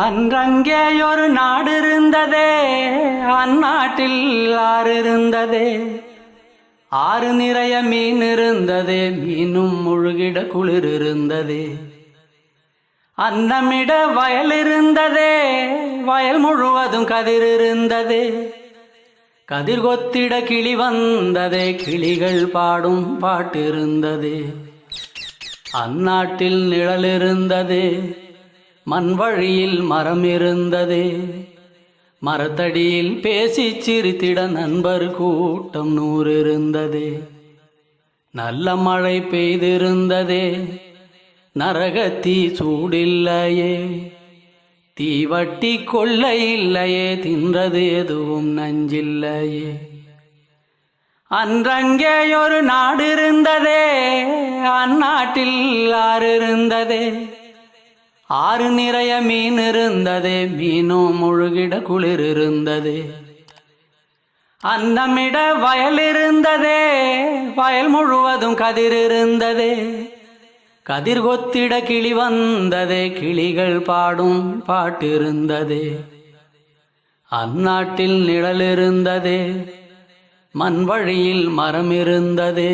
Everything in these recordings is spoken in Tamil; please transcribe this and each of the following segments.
அன்றங்கே ஒரு நாடு இருந்ததே, அந்நாட்டில் ஆறு இருந்ததே. ஆறு நிறைய மீன் இருந்ததே, மீனும் முழுகிட குளிர் இருந்ததே. அன்னமிட வயல் இருந்ததே, வயல் முழுவதும் கதிர் இருந்ததே. கதிர் கொத்திட கிளி வந்ததே, கிளிகள் பாடும் பாட்டு இருந்ததே. அந்நாட்டில் நிழல் இருந்ததே, மண் வழியில் மரம் இருந்ததே. மரத்தடியில் பேசி சிரித்திட நண்பர் கூட்டம் 100 இருந்ததே. நல்ல மழை பெய்திருந்ததே, நரகத்தீ சூடில்லையே. தீவட்டி கொள்ளை இல்லையே, தின்றது எதுவும் நஞ்சில்லையே. அன்றங்கே ஒரு நாடு இருந்ததே, அந்நாட்டில் ஆறு இருந்ததே. ஆறு நிறைய மீன் இருந்ததே, மீனும் முழுகிட குளிர் இருந்ததே. அன்னமிட வயல் இருந்ததே, வயல் முழுவதும் கதிர் இருந்ததே. கதிர் கொத்திட கிளி வந்ததே, கிளிகள் பாடும் பாட்டு இருந்ததே. அந்நாட்டில் நிழல் இருந்ததே, மண் வழியில் மரம் இருந்ததே.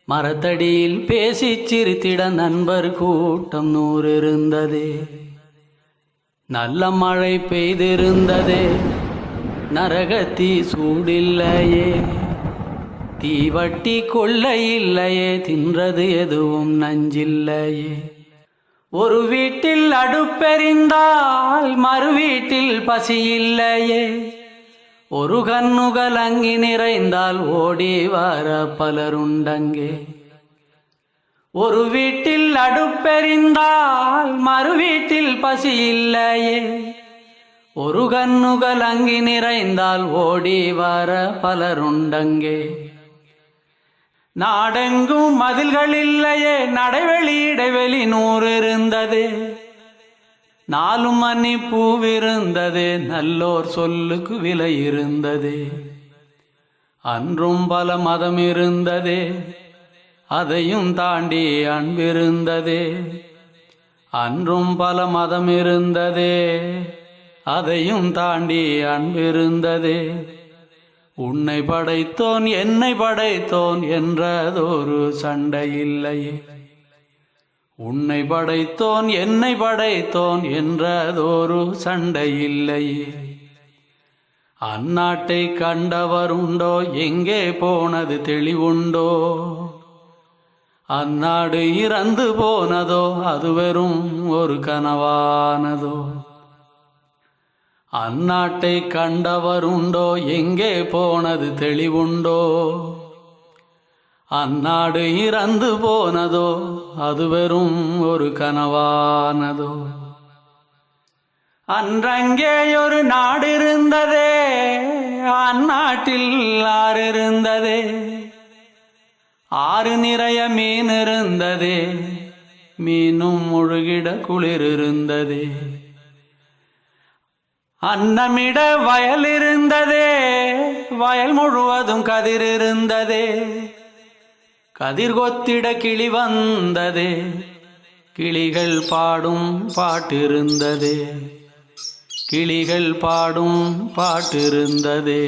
மரத்தடியில் பேசி சிரித்திட நண்பர் கூட்டம் 100 இருந்ததே. நல்ல மழை பெய்திருந்ததே, நரகத்தீ சூடில்லையே. தீவட்டி கொள்ளை இல்லையே, தின்றது எதுவும் நஞ்சில்லையே. ஒரு வீட்டில் அடுப்பெறிந்தால் மறு வீட்டில் பசி இல்லையே. ஒரு கண்ணுகள் அங்கி நிறைந்தால் ஓடி வர பலருண்டங்கே. ஒரு வீட்டில் அடுப்பெறிந்தால் மறு வீட்டில் பசி இல்லையே. ஒரு கண்ணுகள் அங்கி நிறைந்தால் ஓடி வர பலருண்டங்கே. நாடெங்கும் மதில்கள் இல்லையே, நடைவெளி இடைவெளி 100 இருந்தது. 4 மணி பூவிருந்தது, நல்லோர் சொல்லுக்கு விலை இருந்தது. அன்றும் பல மதம் இருந்தது, அதையும் தாண்டி அன்பிருந்தது. அன்றும் பல மதம் இருந்தது, அதையும் தாண்டி அன்பிருந்தது. உன்னை படைத்தோன் என்னை படைத்தோன் என்றதொரு சண்டை இல்லையே. உன்னை படைத்தோன் என்னை படைத்தோன் என்றதொரு சண்டை இல்லையே. அந்நாட்டை கண்டவருண்டோ, எங்கே போனது தெளிவுண்டோ. அந்நாடு இறந்து போனதோ, அது வெறும் ஒரு கனவானதோ. அந்நாட்டை கண்டவருண்டோ, எங்கே போனது தெளிவுண்டோ. அந்நாடு இறந்து போனதோ, அது வெறும் ஒரு கனவானதோ. அன்றங்கே ஒரு நாடு இருந்ததே, அந்நாட்டில் ஆறு இருந்ததே. ஆறு நிறைய மீன் இருந்ததே, மீனும் முழுகிட குளிர் இருந்ததே. அன்னமிட வயல் இருந்ததே, வயல் முழுவதும் கதிர் இருந்ததே. கதிர் கொத்திட கிளி வந்ததே, கிளிகள் பாடும் பாட்டிருந்ததே. கிளிகள் பாடும் பாட்டிருந்ததே.